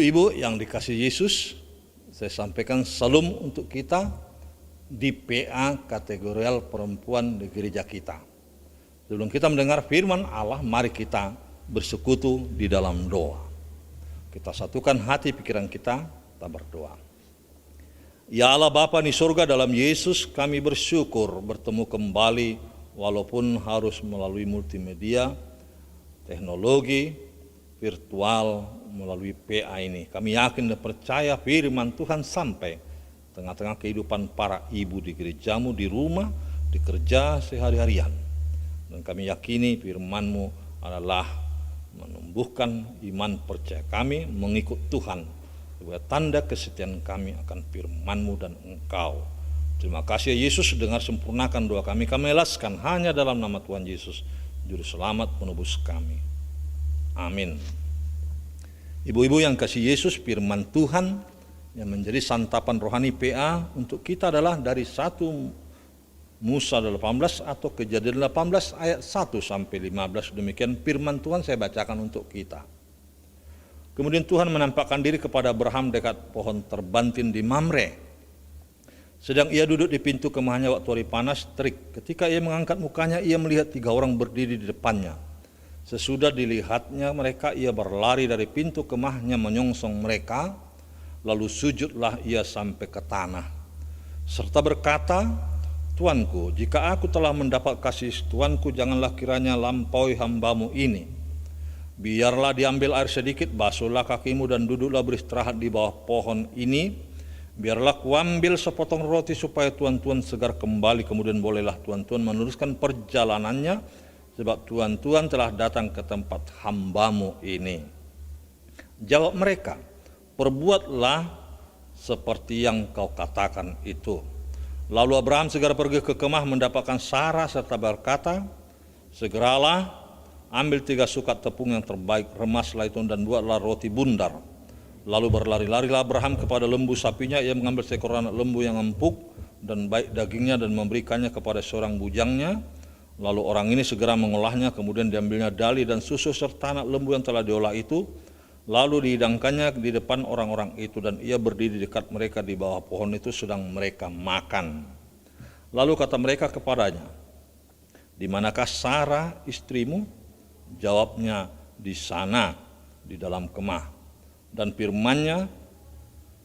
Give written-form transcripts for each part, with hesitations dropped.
Ibu-ibu yang dikasihi Yesus, saya sampaikan salam untuk kita di PA kategorial perempuan di gereja kita. Sebelum kita mendengar firman Allah, mari kita bersekutu di dalam doa. Kita satukan hati pikiran kita berdoa. Ya Allah Bapa di surga, dalam Yesus kami bersyukur bertemu kembali walaupun harus melalui multimedia, teknologi, virtual, melalui PA ini. Kami yakin dan percaya firman Tuhan sampai tengah-tengah kehidupan para ibu di gerejamu, di rumah, di kerja sehari-harian. Dan kami yakini firman-Mu adalah menumbuhkan iman percaya kami mengikut Tuhan, sebagai tanda kesetiaan kami akan firman-Mu dan Engkau. Terima kasih Yesus, dengar sempurnakan doa kami elaskan hanya dalam nama Tuhan Yesus, Juru Selamat penebus kami. Amin. Ibu-ibu yang kasih Yesus, firman Tuhan yang menjadi santapan rohani PA untuk kita adalah dari 1 Musa 18 atau Kejadian 18 ayat 1 sampai 15. Demikian firman Tuhan saya bacakan untuk kita. Kemudian Tuhan menampakkan diri kepada Abraham dekat pohon terbantin di Mamre. Sedang ia duduk di pintu kemahnya waktu hari panas terik. Ketika ia mengangkat mukanya, ia melihat 3 orang berdiri di depannya. Sesudah dilihatnya mereka, ia berlari dari pintu kemahnya menyongsong mereka, lalu sujudlah ia sampai ke tanah, serta berkata, Tuanku, jika aku telah mendapat kasih Tuanku, janganlah kiranya lampaui hambamu ini. Biarlah diambil air sedikit, basuhlah kakimu dan duduklah beristirahat di bawah pohon ini. Biarlah kuambil sepotong roti supaya tuan-tuan segar kembali, kemudian bolehlah tuan-tuan meneruskan perjalanannya, sebab tuan-tuan telah datang ke tempat hambamu ini. Jawab mereka, perbuatlah seperti yang kau katakan itu. Lalu Abraham segera pergi ke kemah mendapatkan Sarah serta berkata, segeralah ambil 3 sukat tepung yang terbaik, remaslah itu dan buatlah roti bundar. Lalu berlari-larilah Abraham kepada lembu sapinya, ia mengambil seekor anak lembu yang empuk dan baik dagingnya dan memberikannya kepada seorang bujangnya. Lalu orang ini segera mengolahnya, kemudian diambilnya dali dan susu serta anak lembu yang telah diolah itu, lalu dihidangkannya di depan orang-orang itu, dan ia berdiri dekat mereka di bawah pohon itu sedang mereka makan. Lalu kata mereka kepadanya, di manakah Sarah istrimu? Jawabnya, di sana, di dalam kemah. Dan firman-Nya,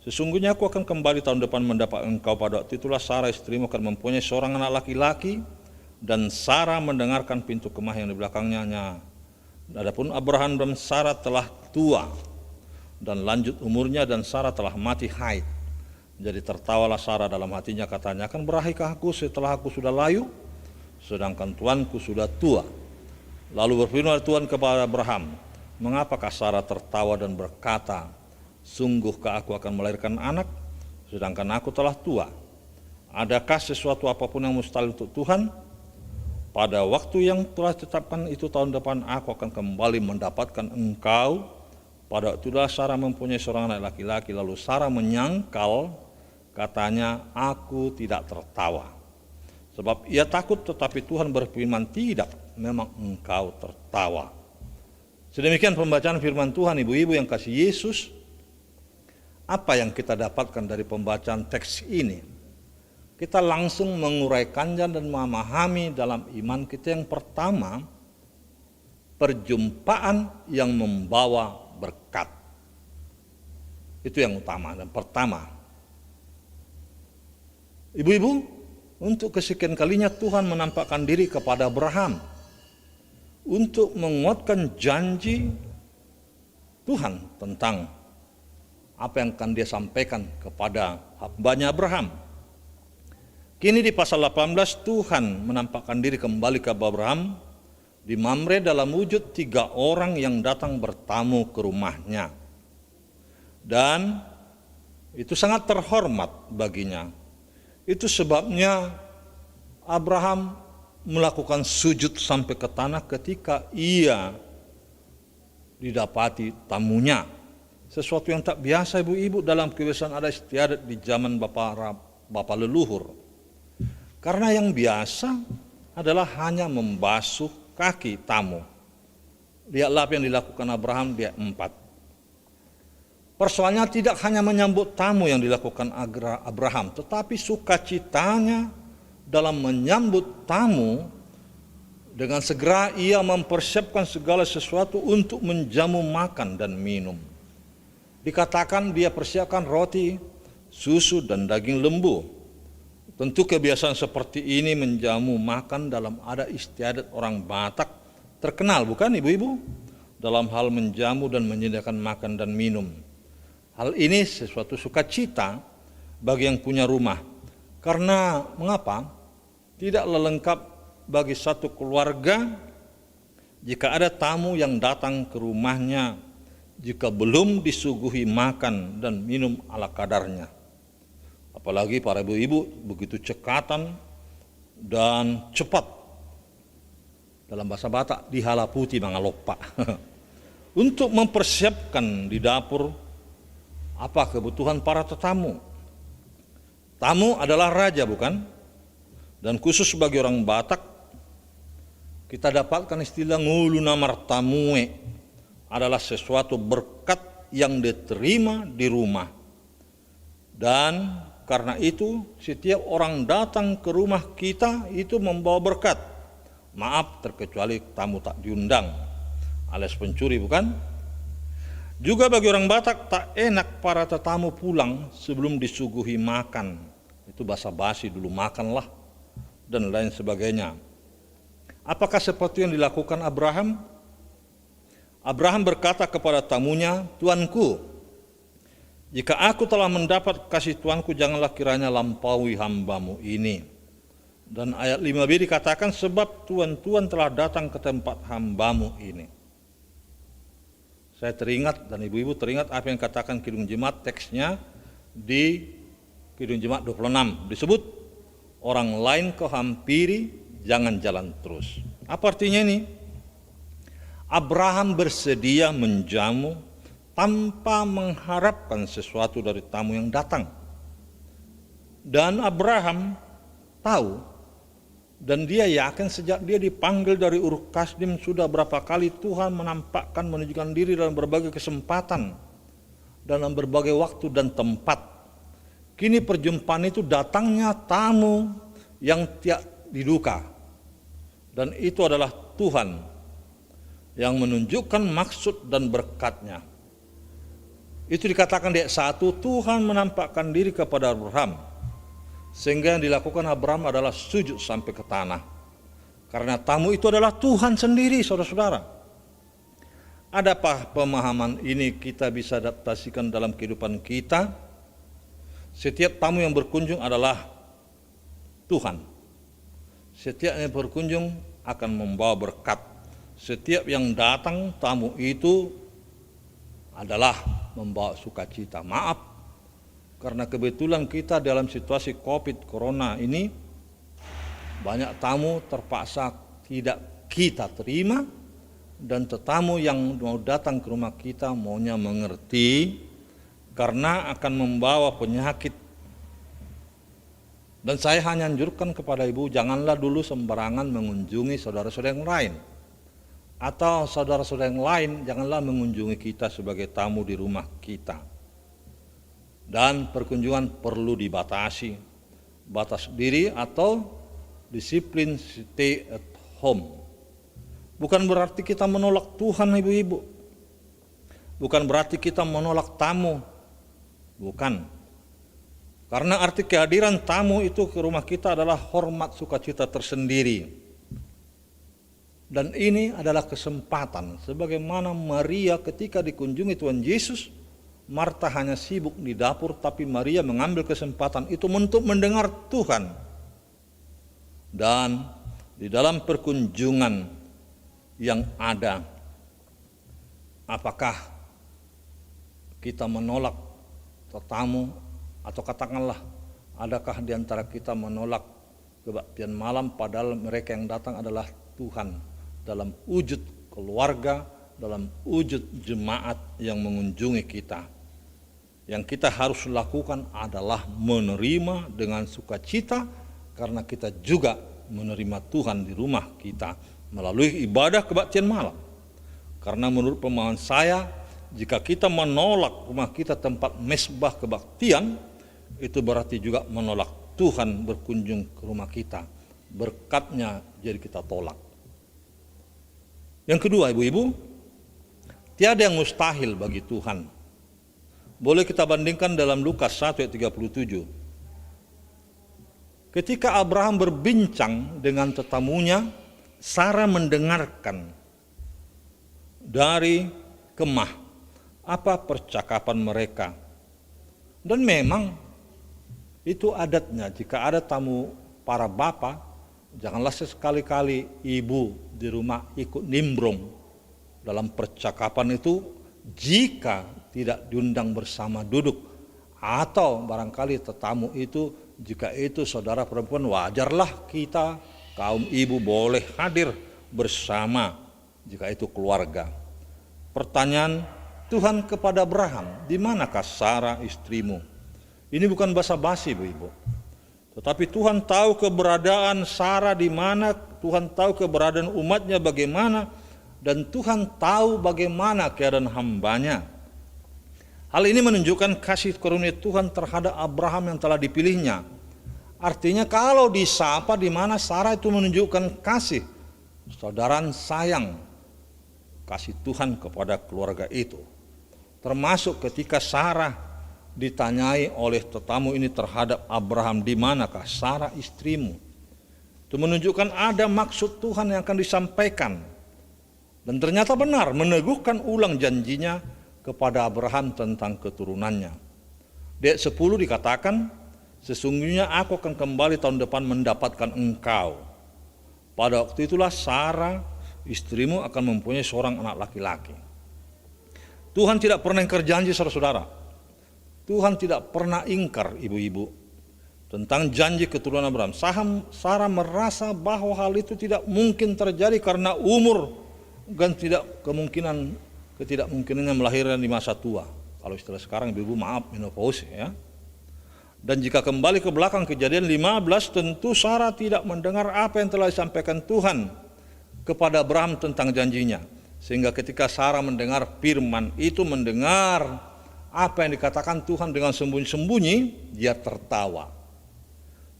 sesungguhnya aku akan kembali tahun depan mendapat engkau, pada waktu itulah Sarah istrimu akan mempunyai seorang anak laki-laki. Dan Sarah mendengarkan pintu kemah yang di belakangnya. Adapun Abraham dan Sarah telah tua dan lanjut umurnya, dan Sarah telah mati haid. Jadi tertawalah Sarah dalam hatinya, katanya, akan berahikah aku setelah aku sudah layu, sedangkan tuanku sudah tua. Lalu berfirman Tuhan kepada Abraham, mengapakah Sarah tertawa dan berkata, sungguhkah aku akan melahirkan anak, sedangkan aku telah tua? Adakah sesuatu apapun yang mustahil untuk Tuhan? Pada waktu yang telah ditetapkan itu tahun depan aku akan kembali mendapatkan engkau. Pada waktu itulah Sarah mempunyai seorang anak laki-laki. Lalu Sarah menyangkal, katanya, aku tidak tertawa. Sebab ia takut, tetapi Tuhan berfirman, tidak, memang engkau tertawa. Sedemikian pembacaan firman Tuhan. Ibu-ibu yang kasih Yesus, apa yang kita dapatkan dari pembacaan teks ini? Kita langsung menguraikannya dan memahami dalam iman kita. Yang pertama, perjumpaan yang membawa berkat. Itu yang utama dan pertama. Ibu-ibu, untuk kesekian kalinya Tuhan menampakkan diri kepada Abraham untuk menguatkan janji Tuhan tentang apa yang akan dia sampaikan kepada hambanya Abraham. Kini di pasal 18 Tuhan menampakkan diri kembali ke Abraham di Mamre dalam wujud 3 orang yang datang bertamu ke rumahnya. Dan itu sangat terhormat baginya. Itu sebabnya Abraham melakukan sujud sampai ke tanah ketika ia didapati tamunya. Sesuatu yang tak biasa ibu-ibu dalam kebiasaan adat istiadat di zaman bapak leluhur. Karena yang biasa adalah hanya membasuh kaki tamu. Lihatlah apa yang dilakukan Abraham di ayat 4. Persoalannya tidak hanya menyambut tamu yang dilakukan Abraham, tetapi sukacitanya dalam menyambut tamu, dengan segera ia mempersiapkan segala sesuatu untuk menjamu makan dan minum. Dikatakan dia persiapkan roti, susu, dan daging lembu. Tentu kebiasaan seperti ini menjamu makan dalam adat istiadat orang Batak terkenal, bukan ibu-ibu? Dalam hal menjamu dan menyediakan makan dan minum. Hal ini sesuatu sukacita bagi yang punya rumah. Karena mengapa? Tidaklah lengkap bagi satu keluarga jika ada tamu yang datang ke rumahnya jika belum disuguhi makan dan minum ala kadarnya. Apalagi para ibu-ibu begitu cekatan dan cepat, dalam bahasa Batak dihalaputi mangalopa untuk mempersiapkan di dapur apa kebutuhan para tetamu. Tamu adalah raja, bukan? Dan khusus bagi orang Batak, kita dapatkan istilah ngulu namar tamue adalah sesuatu berkat yang diterima di rumah. Dan karena itu setiap orang datang ke rumah kita itu membawa berkat. Maaf, terkecuali tamu tak diundang alias pencuri, bukan? Juga bagi orang Batak tak enak para tetamu pulang sebelum disuguhi makan. Itu basa-basi dulu, makanlah dan lain sebagainya. Apakah seperti yang dilakukan Abraham? Abraham berkata kepada tamunya, "Tuanku, jika aku telah mendapat kasih Tuanku, janganlah kiranya lampaui hambamu ini." Dan ayat 5b dikatakan, "Sebab Tuan-Tuan telah datang ke tempat hambamu ini." Saya teringat dan ibu-ibu teringat apa yang katakan Kidung Jemaat, teksnya di Kidung Jemaat 26. Disebut, orang lain kau hampiri, jangan jalan terus. Apa artinya ini? Abraham bersedia menjamu tanpa mengharapkan sesuatu dari tamu yang datang. Dan Abraham tahu dan dia yakin sejak dia dipanggil dari Ur Kasdim sudah berapa kali Tuhan menampakkan, menunjukkan diri dalam berbagai kesempatan, dalam berbagai waktu dan tempat. Kini perjumpaan itu datangnya tamu yang tidak diduga. Dan itu adalah Tuhan yang menunjukkan maksud dan berkatnya. Itu dikatakan di ayat 1, Tuhan menampakkan diri kepada Abraham. Sehingga yang dilakukan Abraham adalah sujud sampai ke tanah. Karena tamu itu adalah Tuhan sendiri, saudara-saudara. Adakah pemahaman ini kita bisa adaptasikan dalam kehidupan kita? Setiap tamu yang berkunjung adalah Tuhan. Setiap yang berkunjung akan membawa berkat. Setiap yang datang tamu itu adalah membawa sukacita. Maaf, karena kebetulan kita dalam situasi COVID Corona ini, banyak tamu terpaksa tidak kita terima, dan tetamu yang mau datang ke rumah kita maunya mengerti karena akan membawa penyakit. Dan saya hanya anjurkan kepada ibu, janganlah dulu sembarangan mengunjungi saudara-saudara yang lain. Atau saudara-saudara yang lain janganlah mengunjungi kita sebagai tamu di rumah kita. Dan perkunjungan perlu dibatasi, batas diri atau disiplin stay at home. Bukan berarti kita menolak Tuhan, ibu-ibu. Bukan berarti kita menolak tamu. Bukan. Karena arti kehadiran tamu itu ke rumah kita adalah hormat sukacita tersendiri. Dan ini adalah kesempatan. Sebagaimana Maria ketika dikunjungi Tuhan Yesus, Marta hanya sibuk di dapur, tapi Maria mengambil kesempatan itu untuk mendengar Tuhan. Dan di dalam perkunjungan yang ada, apakah kita menolak tetamu, atau katakanlah, adakah di antara kita menolak kebaktian malam padahal mereka yang datang adalah Tuhan dalam wujud keluarga, dalam wujud jemaat yang mengunjungi kita. Yang kita harus lakukan adalah menerima dengan sukacita karena kita juga menerima Tuhan di rumah kita melalui ibadah kebaktian malam. Karena menurut pemahaman saya, jika kita menolak rumah kita tempat mesbah kebaktian, itu berarti juga menolak Tuhan berkunjung ke rumah kita. Berkatnya jadi kita tolak. Yang kedua, ibu-ibu, tiada yang mustahil bagi Tuhan. Boleh kita bandingkan dalam Lukas 1 ayat 37. Ketika Abraham berbincang dengan tetamunya, Sarah mendengarkan dari kemah apa percakapan mereka. Dan memang itu adatnya, jika ada tamu para bapak, janganlah sekali-kali ibu di rumah ikut nimbrung dalam percakapan itu jika tidak diundang bersama duduk, atau barangkali tetamu itu jika itu saudara perempuan, wajarlah kita kaum ibu boleh hadir bersama jika itu keluarga. Pertanyaan Tuhan kepada Abraham, di manakah Sarah istrimu? Ini bukan basa-basi, ibu-ibu. Tetapi Tuhan tahu keberadaan Sarah di mana, Tuhan tahu keberadaan umatnya bagaimana, dan Tuhan tahu bagaimana keadaan hambanya. Hal ini menunjukkan kasih karunia Tuhan terhadap Abraham yang telah dipilihnya. Artinya kalau disapa di mana Sarah itu menunjukkan kasih, saudaraan sayang, kasih Tuhan kepada keluarga itu. Termasuk ketika Sarah ditanyai oleh tetamu ini terhadap Abraham, di manakah Sarah istrimu? Itu menunjukkan ada maksud Tuhan yang akan disampaikan. Dan ternyata benar, meneguhkan ulang janjinya kepada Abraham tentang keturunannya. Di ayat 10 dikatakan, sesungguhnya aku akan kembali tahun depan mendapatkan engkau. Pada waktu itulah Sarah istrimu akan mempunyai seorang anak laki-laki. Tuhan tidak pernah ingkar janji, saudara-saudara. Tuhan tidak pernah ingkar, ibu-ibu, tentang janji keturunan Abraham. Sarah merasa bahwa hal itu tidak mungkin terjadi karena umur dan ketidakmungkinannya melahirkan di masa tua. Kalau istilah sekarang, ibu-ibu, maaf, menopause ya. Dan jika kembali ke belakang Kejadian 15, tentu Sarah tidak mendengar apa yang telah disampaikan Tuhan kepada Abraham tentang janjinya. Sehingga ketika Sarah mendengar firman itu, mendengar apa yang dikatakan Tuhan dengan sembunyi-sembunyi, dia tertawa.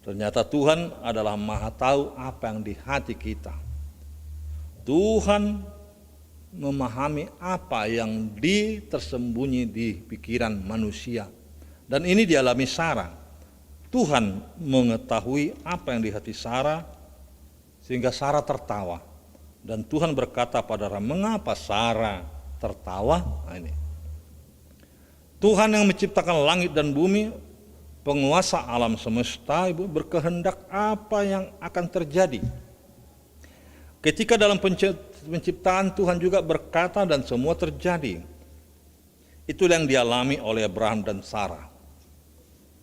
Ternyata Tuhan adalah Maha tahu apa yang di hati kita. Tuhan memahami apa yang tersembunyi di pikiran manusia. Dan ini dialami Sarah. Tuhan mengetahui apa yang di hati Sarah, sehingga Sarah tertawa. Dan Tuhan berkata pada Abraham, mengapa Sarah tertawa? Nah ini. Tuhan yang menciptakan langit dan bumi, penguasa alam semesta, ibu, berkehendak apa yang akan terjadi. Ketika dalam penciptaan Tuhan juga berkata dan semua terjadi. Itulah yang dialami oleh Abraham dan Sarah.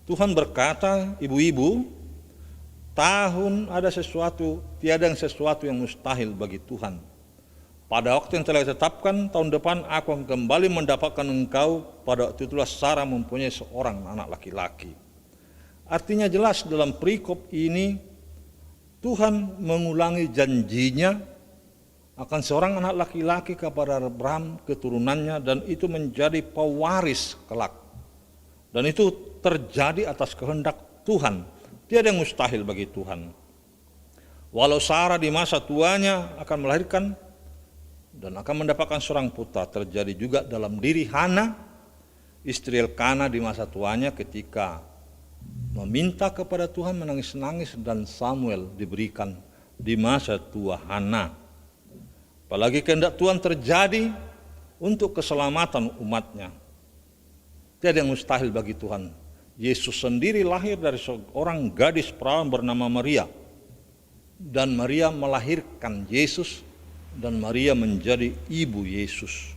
Tuhan berkata, ibu-ibu, tiada yang sesuatu yang mustahil bagi Tuhan. Pada waktu yang telah ditetapkan, tahun depan aku akan kembali mendapatkan engkau. Pada waktu itulah Sarah mempunyai seorang anak laki-laki. Artinya jelas dalam perikop ini, Tuhan mengulangi janjinya akan seorang anak laki-laki kepada Abraham keturunannya, dan itu menjadi pewaris kelak. Dan itu terjadi atas kehendak Tuhan. Tiada yang mustahil bagi Tuhan. Walau Sarah di masa tuanya akan melahirkan dan akan mendapatkan seorang putra, terjadi juga dalam diri Hana, istri Elkana di masa tuanya ketika meminta kepada Tuhan, menangis-nangis, dan Samuel diberikan di masa tua Hana. Apalagi kehendak Tuhan terjadi untuk keselamatan umatnya. Tiada yang mustahil bagi Tuhan. Yesus sendiri lahir dari seorang gadis perawan bernama Maria. Dan Maria melahirkan Yesus, dan Maria menjadi ibu Yesus.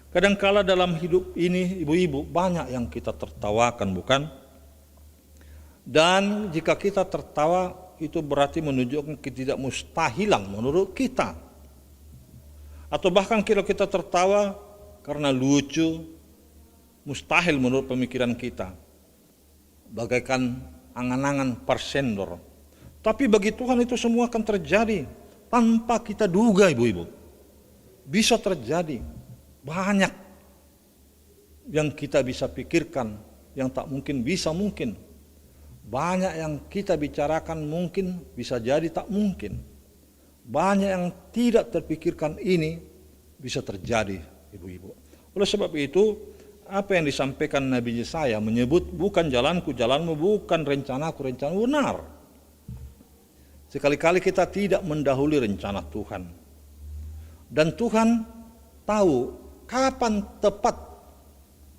Kadangkala dalam hidup ini, ibu-ibu, banyak yang kita tertawakan, bukan? Dan jika kita tertawa, itu berarti menunjukkan ketidakmustahilan menurut kita. Atau bahkan kalau kita tertawa karena lucu, mustahil menurut pemikiran kita. Bagaikan angan-angan persendor. Tapi bagi Tuhan itu semua akan terjadi tanpa kita duga, ibu-ibu. Bisa terjadi banyak yang kita bisa pikirkan, yang tak mungkin bisa mungkin. Banyak yang kita bicarakan mungkin bisa jadi tak mungkin. Banyak yang tidak terpikirkan ini bisa terjadi, ibu-ibu. Oleh sebab itu, apa yang disampaikan Nabi Yesaya menyebut bukan jalanku, jalanmu, bukan rencanaku, rencanamu, benar. Sekali-kali kita tidak mendahului rencana Tuhan. Dan Tuhan tahu kapan tepat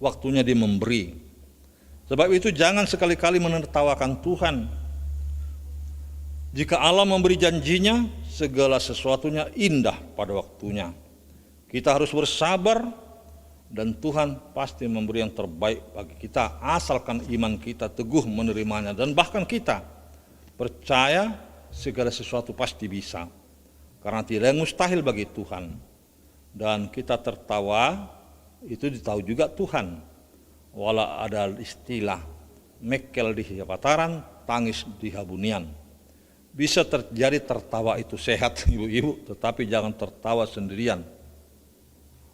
waktunya Dia memberi. Sebab itu jangan sekali-kali menertawakan Tuhan. Jika Allah memberi janjinya, segala sesuatunya indah pada waktunya. Kita harus bersabar dan Tuhan pasti memberi yang terbaik bagi kita, asalkan iman kita teguh menerimanya, dan bahkan kita percaya segala sesuatu pasti bisa, karena tidak yang mustahil bagi Tuhan. Dan kita tertawa itu ditahu juga Tuhan. Walau ada istilah mekel di Pataran, tangis di Habunian. Bisa terjadi tertawa itu sehat, ibu-ibu, tetapi jangan tertawa sendirian.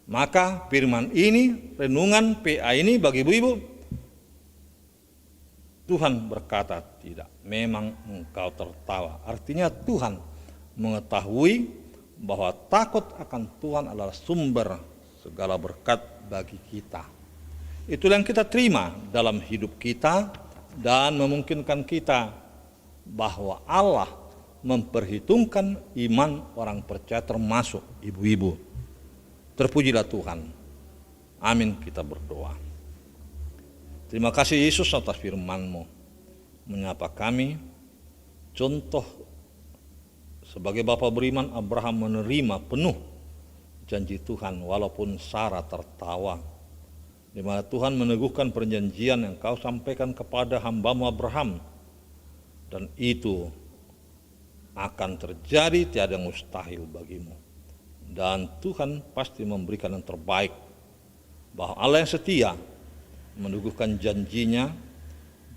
Maka firman ini, renungan PA ini bagi ibu-ibu, Tuhan berkata tidak, memang engkau tertawa. Artinya Tuhan mengetahui bahwa takut akan Tuhan adalah sumber segala berkat bagi kita. Itulah yang kita terima dalam hidup kita dan memungkinkan kita bahwa Allah memperhitungkan iman orang percaya termasuk ibu-ibu. Terpujilah Tuhan. Amin, kita berdoa. Terima kasih Yesus atas firman-Mu. Menyapa kami, contoh sebagai bapa beriman Abraham menerima penuh janji Tuhan walaupun Sarah tertawa. Di mana Tuhan meneguhkan perjanjian yang Kau sampaikan kepada hamba-Mu Abraham. Dan itu akan terjadi, tiada yang mustahil bagimu. Dan Tuhan pasti memberikan yang terbaik. Bahwa Allah yang setia meneguhkan janjinya,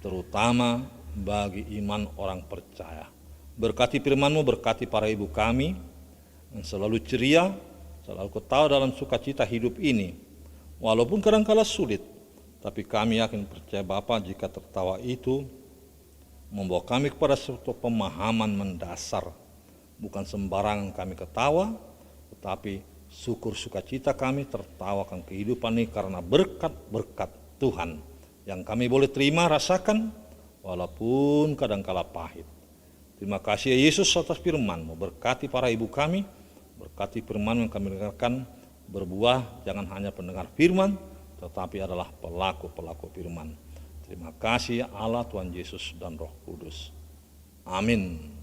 terutama bagi iman orang percaya. Berkati firman-Mu, berkati para ibu kami yang selalu ceria, selalu ketawa dalam sukacita hidup ini. Walaupun kadang-kala sulit, tapi kami yakin percaya Bapa jika tertawa itu membawa kami kepada suatu pemahaman mendasar. Bukan sembarangan kami ketawa, tetapi syukur sukacita kami tertawakan kehidupan ini karena berkat-berkat Tuhan yang kami boleh terima, rasakan, walaupun kadangkala pahit. Terima kasih ya Yesus atas firman-Mu. Berkati para ibu kami, berkati firman yang kami dengarkan, berbuah jangan hanya pendengar firman, tetapi adalah pelaku-pelaku firman. Terima kasih Allah, Tuhan Yesus dan Roh Kudus. Amin.